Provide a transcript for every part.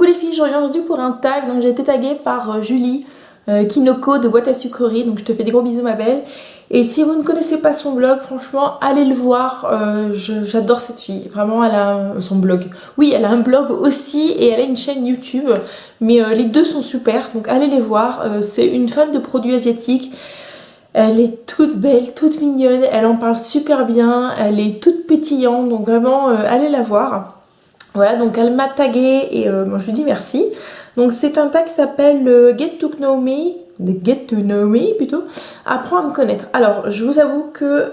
Coucou les filles, je reviens aujourd'hui pour un tag. Donc j'ai été taguée par Julie Kinoko de Boîte à Sucreries. Donc je te fais des gros bisous ma belle. Et si vous ne connaissez pas son blog, franchement allez le voir. J'adore cette fille. Vraiment elle a son blog. Oui, elle a un blog aussi et elle a une chaîne YouTube. Mais les deux sont super. Donc allez les voir. C'est une fan de produits asiatiques. Elle est toute belle, toute mignonne. Elle en parle super bien. Elle est toute pétillante. Donc vraiment allez la voir. Voilà, donc elle m'a tagué et moi je lui dis merci. Donc c'est un tag qui s'appelle Get to Know Me plutôt, apprends à me connaître. Alors je vous avoue que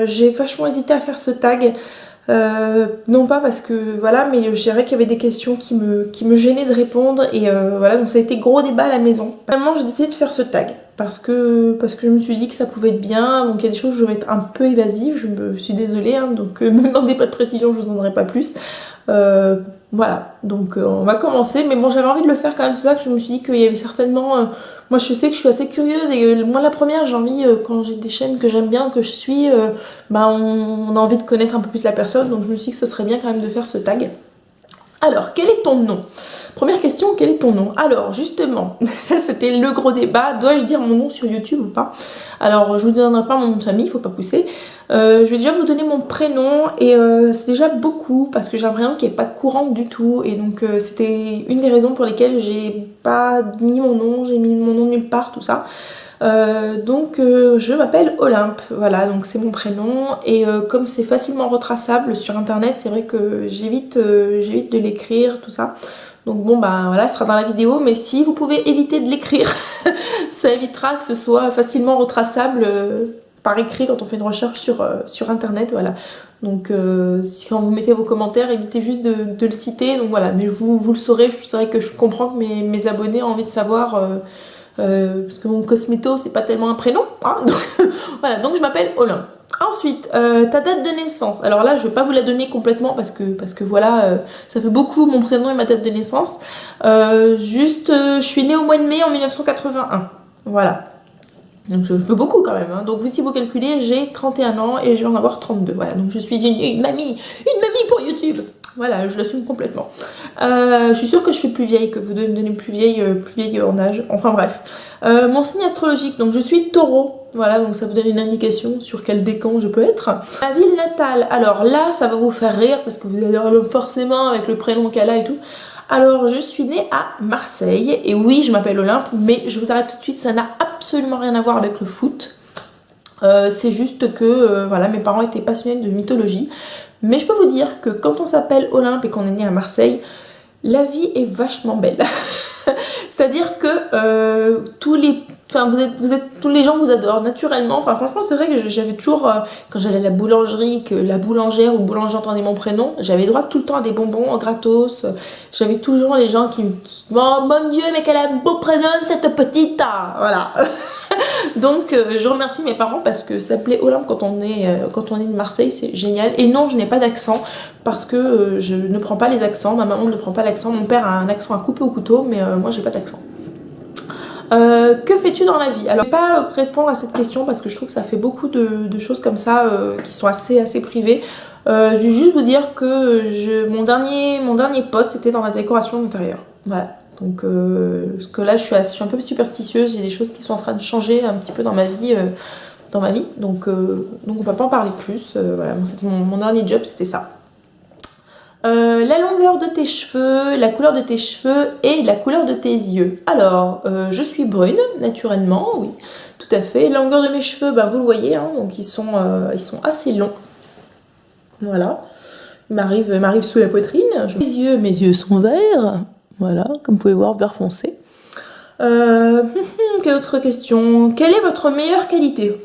j'ai vachement hésité à faire ce tag. Non pas parce que voilà, mais je dirais qu'il y avait des questions qui me gênaient de répondre et voilà, donc ça a été gros débat à la maison. Finalement j'ai décidé de faire ce tag parce que je me suis dit que ça pouvait être bien. Donc il y a des choses où je vais être un peu évasive, je me suis désolée hein, donc ne me demandez pas de précision, je vous en donnerai pas plus. Voilà, donc on va commencer, mais bon j'avais envie de le faire quand même, c'est ça que je me suis dit qu'il y avait certainement, moi je sais que je suis assez curieuse et moi la première j'ai envie, quand j'ai des chaînes que j'aime bien, que je suis, bah on a envie de connaître un peu plus la personne, donc je me suis dit que ce serait bien quand même de faire ce tag. Alors, quel est ton nom? Première question, quel est ton nom? Alors, justement, ça c'était le gros débat. Dois-je dire mon nom sur YouTube ou pas? Alors, je vous donnerai pas mon nom de famille, il faut pas pousser. Je vais déjà vous donner mon prénom et c'est déjà beaucoup parce que j'ai un prénom qui est pas courant du tout et donc c'était une des raisons pour lesquelles j'ai pas mis mon nom, j'ai mis mon nom nulle part, tout ça. Je m'appelle Olympe, voilà, donc c'est mon prénom et comme c'est facilement retraçable sur internet, c'est vrai que j'évite de l'écrire, tout ça. Donc bon bah voilà, ce sera dans la vidéo, mais si vous pouvez éviter de l'écrire, ça évitera que ce soit facilement retraçable par écrit quand on fait une recherche sur internet, voilà. Donc si quand vous mettez vos commentaires, évitez juste de le citer, donc voilà, mais vous le saurez, c'est vrai que je comprends que mes abonnés ont envie de savoir... parce que mon cosméto c'est pas tellement un prénom hein, donc voilà, donc je m'appelle Olympe. Ensuite ta date de naissance, alors là je vais pas vous la donner complètement parce que voilà ça fait beaucoup mon prénom et ma date de naissance, je suis née au mois de mai en 1981, voilà, donc je veux beaucoup quand même hein. Donc si vous calculez, j'ai 31 ans et je vais en avoir 32, voilà, donc je suis une mamie pour YouTube. Voilà, je l'assume complètement. Je suis sûre que je fais plus vieille, que vous devez me donner plus vieille en âge. Enfin bref. Mon signe astrologique, donc je suis taureau. Voilà, donc ça vous donne une indication sur quel décan je peux être. Ma ville natale, alors là, ça va vous faire rire parce que vous allez dire forcément avec le prénom qu'elle a et tout. Alors, je suis née à Marseille. Et oui, je m'appelle Olympe, mais je vous arrête tout de suite, ça n'a absolument rien à voir avec le foot. C'est juste que voilà, mes parents étaient passionnés de mythologie. Mais je peux vous dire que quand on s'appelle Olympe et qu'on est né à Marseille, la vie est vachement belle. C'est-à-dire que tous les gens vous adorent naturellement. Enfin franchement c'est vrai que j'avais toujours, quand j'allais à la boulangerie, que la boulangère ou le boulanger entendait mon prénom, j'avais droit tout le temps à des bonbons gratos. J'avais toujours les gens qui oh mon Dieu mais quel a un beau prénom cette petite, voilà. Donc je remercie mes parents parce que s'appeler Olympe quand on est de Marseille, c'est génial. Et non, je n'ai pas d'accent parce que je ne prends pas les accents. Ma maman ne prend pas l'accent. Mon père a un accent à couper au couteau, mais moi j'ai pas d'accent. Que fais-tu dans la vie? Alors je vais pas répondre à cette question parce que je trouve que ça fait beaucoup de choses comme ça qui sont assez privées. Je vais juste vous dire que mon dernier poste c'était dans la décoration d'intérieur. Voilà. Donc parce que là je suis un peu superstitieuse, j'ai des choses qui sont en train de changer un petit peu dans ma vie. Donc on va pas en parler plus. Voilà, bon, c'était mon dernier job, c'était ça. La longueur de tes cheveux, la couleur de tes cheveux et la couleur de tes yeux. Alors, je suis brune, naturellement, oui, tout à fait. La longueur de mes cheveux, bah, vous le voyez, hein, donc ils sont assez longs. Voilà, ils m'arrivent sous la poitrine. Mes yeux sont verts, voilà, comme vous pouvez voir, vert foncé. Quelle autre question? Quelle est votre meilleure qualité?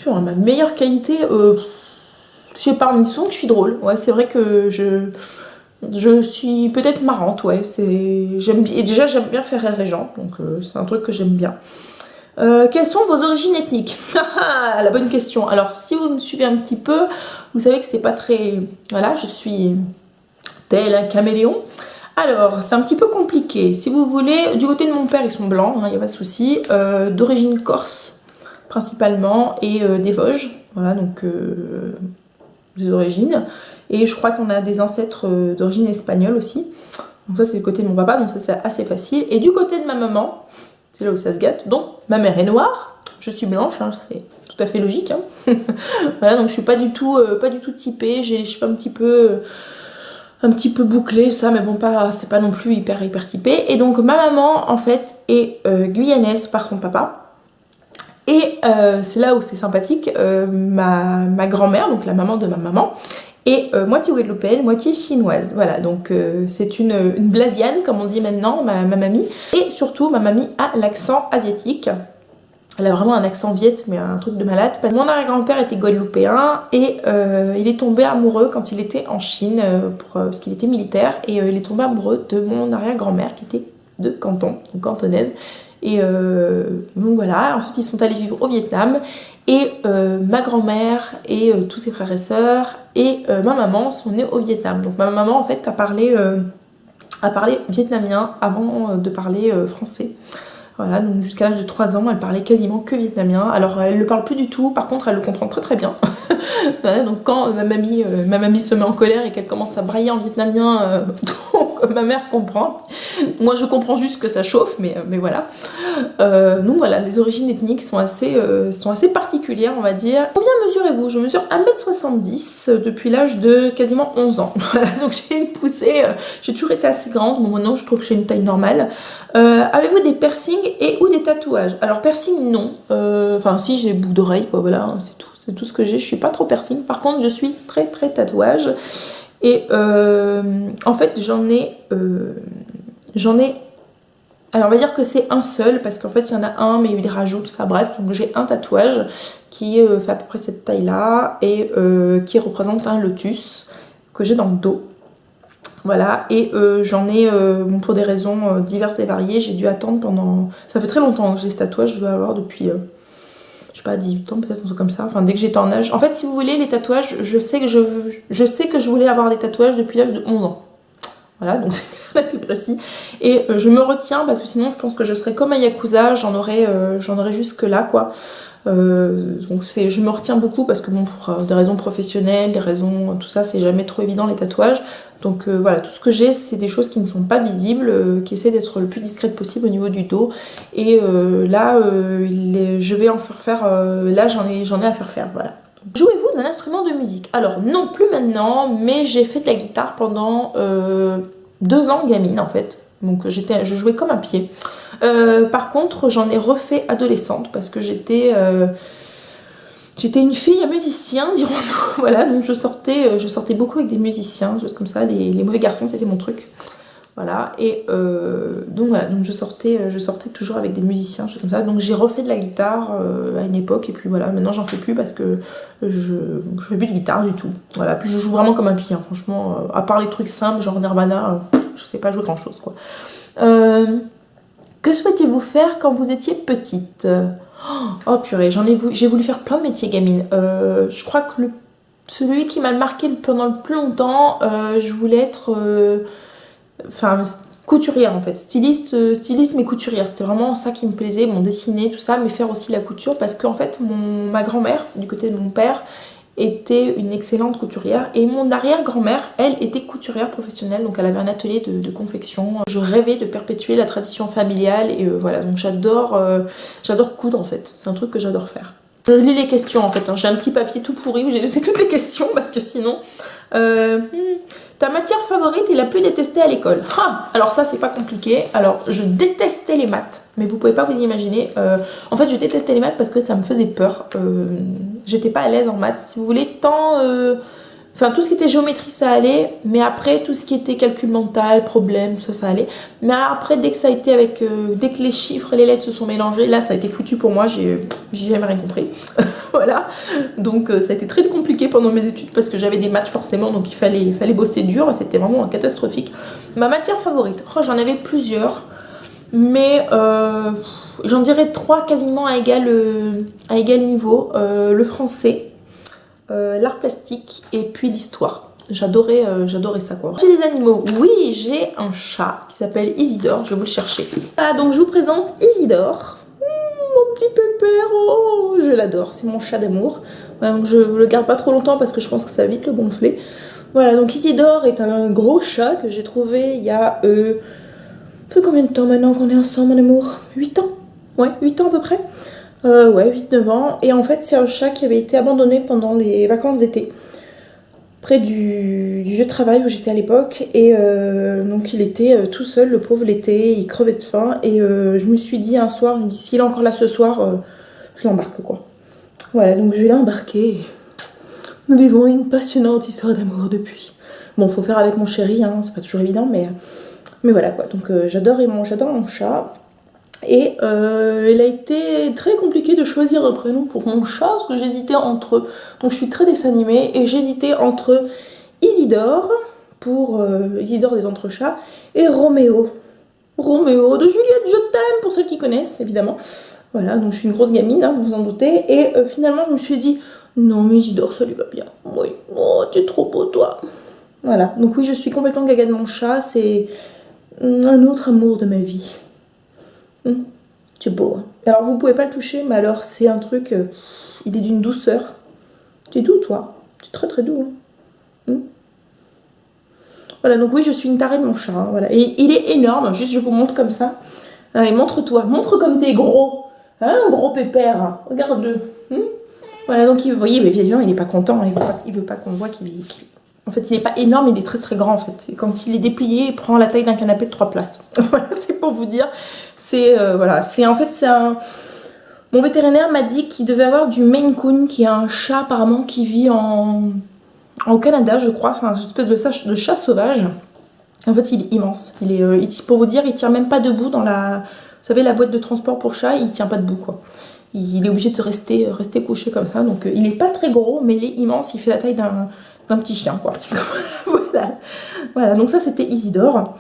Ma meilleure qualité, je sais pas, mais disons que je suis drôle. Ouais, c'est vrai que je suis peut-être marrante, ouais. Et déjà, j'aime bien faire rire les gens, donc c'est un truc que j'aime bien. Quelles sont vos origines ethniques? La bonne question. Alors, si vous me suivez un petit peu, vous savez que c'est pas très... Voilà, je suis tel un caméléon. Alors, c'est un petit peu compliqué. Si vous voulez, du côté de mon père, ils sont blancs, il n'y a pas de souci. D'origine corse, principalement, et des Vosges. Voilà, donc... des origines, et je crois qu'on a des ancêtres d'origine espagnole aussi, Donc ça c'est le côté de mon papa, donc ça c'est assez facile. Et du côté de ma maman, c'est là où ça se gâte, donc ma mère est noire, je suis blanche, hein, c'est tout à fait logique. Hein. Voilà, donc je suis pas du tout typée, je suis un petit peu bouclée, ça, mais bon, c'est pas non plus hyper typé. Et donc ma maman en fait est guyanaise par son papa. Et c'est là où c'est sympathique, ma grand-mère, donc la maman de ma maman, est moitié guadeloupéenne, moitié chinoise. Voilà, donc c'est une blasiane, comme on dit maintenant, ma mamie. Et surtout, ma mamie a l'accent asiatique. Elle a vraiment un accent viet, mais un truc de malade. Mon arrière-grand-père était guadeloupéen et il est tombé amoureux quand il était en Chine, parce qu'il était militaire. Et il est tombé amoureux de mon arrière-grand-mère qui était de Canton, donc cantonaise. Et donc voilà, ensuite ils sont allés vivre au Vietnam et ma grand-mère et tous ses frères et sœurs et ma maman sont nés au Vietnam. Donc ma maman en fait a parlé vietnamien avant de parler français. Voilà, donc jusqu'à l'âge de 3 ans, elle parlait quasiment que vietnamien. Alors elle le parle plus du tout, par contre elle le comprend très très bien. Voilà, donc quand ma mamie se met en colère et qu'elle commence à brailler en vietnamien, donc ma mère comprend. Moi je comprends juste que ça chauffe, mais voilà. Donc voilà, les origines ethniques sont assez particulières, on va dire. Combien mesurez-vous? Je mesure 1,70 m depuis l'âge de quasiment 11 ans. Voilà, donc j'ai une poussée, j'ai toujours été assez grande, bon maintenant je trouve que j'ai une taille normale. Avez-vous des piercings et ou des tatouages? Alors piercing non, enfin si j'ai boucle d'oreille quoi, voilà, c'est tout ce que j'ai, je suis pas trop piercing. Par contre je suis très tatouage et en fait j'en ai alors on va dire que c'est un seul parce qu'en fait il y en a un mais il y a eu des rajouts tout ça, bref, donc j'ai un tatouage qui fait à peu près cette taille là et qui représente un lotus que j'ai dans le dos. Voilà, et j'en ai, pour des raisons diverses et variées, j'ai dû attendre pendant... Ça fait très longtemps que j'ai ce tatouage, je dois avoir depuis, je sais pas, 18 ans peut-être, un truc comme ça, enfin dès que j'étais en âge. En fait, si vous voulez, les tatouages, je sais que je voulais avoir des tatouages depuis l'âge de 11 ans. Voilà, donc c'est tout précis. Et je me retiens parce que sinon je pense que je serais comme un Yakuza, j'en aurais jusque là quoi. Donc je me retiens beaucoup parce que bon, pour des raisons professionnelles, des raisons, tout ça, c'est jamais trop évident les tatouages. Donc voilà, tout ce que j'ai, c'est des choses qui ne sont pas visibles, qui essaient d'être le plus discrète possible au niveau du dos. Et là, je vais en faire, là j'en ai à faire, voilà. Jouez-vous d'un instrument de musique? Alors non plus maintenant, mais j'ai fait de la guitare pendant 2 ans gamine en fait. Donc je jouais comme un pied. Par contre j'en ai refait adolescente parce que j'étais une fille à musicien, dirons-nous. Voilà, donc je sortais beaucoup avec des musiciens, choses comme ça, les mauvais garçons, c'était mon truc. Voilà, et donc voilà, donc je sortais toujours avec des musiciens, choses comme ça. Donc j'ai refait de la guitare à une époque, et puis voilà, maintenant j'en fais plus parce que je fais plus de guitare du tout. Voilà, puis je joue vraiment comme un pied, hein, franchement, à part les trucs simples, genre Nirvana, je sais pas jouer grand chose quoi. Que souhaitiez-vous faire quand vous étiez petite? Oh purée, j'ai voulu faire plein de métiers gamine. Je crois que celui qui m'a marqué pendant le plus longtemps, je voulais être couturière en fait, styliste mais couturière, c'était vraiment ça qui me plaisait, bon dessiner tout ça, mais faire aussi la couture parce qu'en fait ma grand-mère du côté de mon père était une excellente couturière et mon arrière-grand-mère elle était couturière professionnelle, donc elle avait un atelier de confection. Je rêvais de perpétuer la tradition familiale et voilà, donc j'adore coudre en fait, c'est un truc que j'adore faire. Je lis les questions en fait, hein. J'ai un petit papier tout pourri où j'ai noté toutes les questions parce que sinon... Ta matière favorite et la plus détestée à l'école? Alors ça c'est pas compliqué. Alors je détestais les maths, mais vous pouvez pas vous imaginer. En fait je détestais les maths parce que ça me faisait peur. J'étais pas à l'aise en maths. Si vous voulez, tout ce qui était géométrie ça allait, mais après tout ce qui était calcul mental, problème, ça allait. Mais après dès que les chiffres et les lettres se sont mélangés, là ça a été foutu pour moi, j'ai jamais rien compris. Voilà, donc ça a été très compliqué pendant mes études parce que j'avais des maths forcément, donc il fallait bosser dur, c'était vraiment catastrophique. Ma matière favorite, j'en avais plusieurs, mais j'en dirais 3 quasiment à égal niveau. Le français, l'art plastique et puis l'histoire. J'adorais ça quoi. J'ai des animaux, oui, j'ai un chat qui s'appelle Isidore, je vais vous le chercher. Ah, donc je vous présente Isidore. Mon petit pépère, oh, je l'adore, c'est mon chat d'amour. Voilà, donc je le garde pas trop longtemps parce que je pense que ça va vite le gonfler. Voilà, donc Isidore est un gros chat que j'ai trouvé il y a... ça fait combien de temps maintenant qu'on est ensemble, mon amour? 8 ans? Ouais, 8 ans à peu près. Ouais, 8-9 ans. Et en fait, c'est un chat qui avait été abandonné pendant les vacances d'été, près du lieu de travail où j'étais à l'époque. Et donc il était tout seul, le pauvre, l'été, il crevait de faim. Et je me suis dit un soir, je me dis, s'il est encore là ce soir, je l'embarque quoi. Voilà, donc je vais l'embarquer. Nous vivons une passionnante histoire d'amour depuis. Bon, faut faire avec mon chéri, hein, c'est pas toujours évident, mais voilà quoi. Donc j'adore mon chat. Et il a été très compliqué de choisir un prénom pour mon chat, parce que j'hésitais entre... Donc je suis très dessin animé, et j'hésitais entre Isidore, pour Isidore des Entrechats, et Roméo. Roméo de Juliette, je t'aime, pour ceux qui connaissent, évidemment. Voilà, donc je suis une grosse gamine, hein, vous vous en doutez. Et finalement, je me suis dit, non, mais Isidore, ça lui va bien. Oui, oh, tu es trop beau, toi. Voilà, donc oui, je suis complètement gaga de mon chat, c'est un autre amour de ma vie. C'est beau. Hein. Alors, vous pouvez pas le toucher, mais alors, c'est un truc, il est d'une douceur. Tu es doux, toi. Tu es très très doux. Hein. Voilà, donc oui, je suis une tarée de mon chat. Hein, voilà. Et il est énorme, juste je vous montre comme ça. Allez, montre-toi, montre comme t'es gros. Hein, gros pépère. Hein. Regarde-le. Voilà, donc vous voyez, mais évidemment, il n'est pas content. Hein, il veut pas qu'on voit qu'il est... En fait, il n'est pas énorme, il est très très grand en fait. Quand il est déplié, il prend la taille d'un canapé de 3 places. Voilà, c'est pour vous dire. C'est voilà, c'est en fait c'est un... Mon vétérinaire m'a dit qu'il devait avoir du Maine Coon, qui est un chat apparemment qui vit au Canada, je crois. C'est une espèce de chat sauvage. En fait, il est immense. Pour vous dire, il tient même pas debout dans la... Vous savez, la boîte de transport pour chat, il tient pas debout quoi. Il est obligé de rester couché comme ça. Donc il est pas très gros, mais il est immense. Il fait la taille d'un petit chien quoi. Voilà, donc ça c'était Isidore.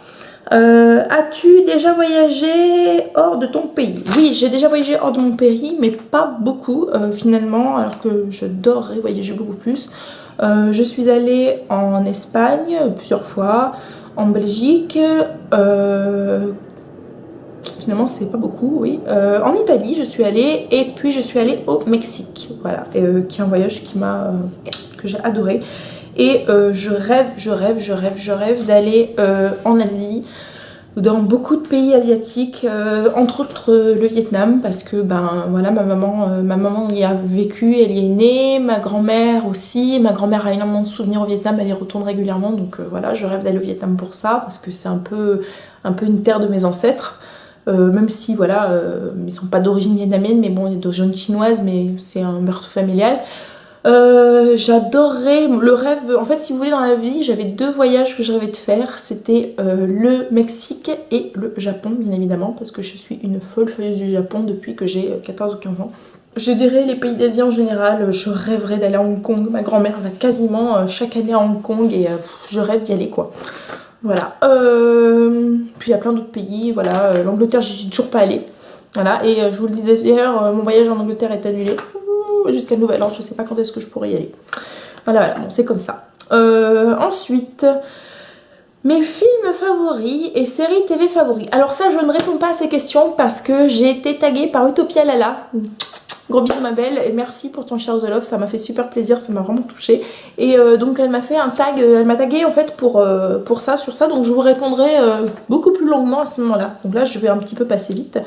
As-tu déjà voyagé hors de ton pays? Oui, j'ai déjà voyagé hors de mon pays, mais pas beaucoup finalement, alors que j'adorerais voyager beaucoup plus. Je suis allée en Espagne plusieurs fois, en Belgique, finalement c'est pas beaucoup, oui. En Italie je suis allée, et puis je suis allée au Mexique, voilà, qui est un voyage que j'ai adoré. Et je rêve d'aller en Asie, dans beaucoup de pays asiatiques, entre autres le Vietnam, parce que ben voilà, ma maman y a vécu, elle y est née, ma grand-mère aussi, ma grand-mère a énormément de souvenirs au Vietnam, elle y retourne régulièrement, donc voilà, je rêve d'aller au Vietnam pour ça, parce que c'est un peu une terre de mes ancêtres. Même si voilà, ils sont pas d'origine vietnamienne, mais bon, il y a d'origine chinoise, mais c'est un meurtre familial. J'adorerais le rêve, en fait si vous voulez dans la vie j'avais 2 voyages que je rêvais de faire, c'était le Mexique et le Japon bien évidemment, parce que je suis une folle furieuse du Japon depuis que j'ai 14 ou 15 ans. Je dirais les pays d'Asie en général, je rêverais d'aller à Hong Kong, ma grand-mère va quasiment chaque année à Hong Kong et je rêve d'y aller quoi. Voilà, puis il y a plein d'autres pays, voilà, l'Angleterre j'y suis toujours pas allée, voilà, et je vous le disais d'ailleurs, mon voyage en Angleterre est annulé jusqu'à nouvel ordre, je sais pas quand est-ce que je pourrais y aller. Voilà, bon, c'est comme ça. Ensuite, mes films favoris et séries TV favoris. Alors ça, je ne réponds pas à ces questions parce que j'ai été taguée par Utopia Lala. Gros bisous ma belle, et merci pour ton share the love, ça m'a fait super plaisir, ça m'a vraiment touchée. Et donc elle m'a fait un tag, elle m'a tagué en fait pour ça, sur ça, donc je vous répondrai beaucoup plus longuement à ce moment-là. Donc là je vais un petit peu passer vite.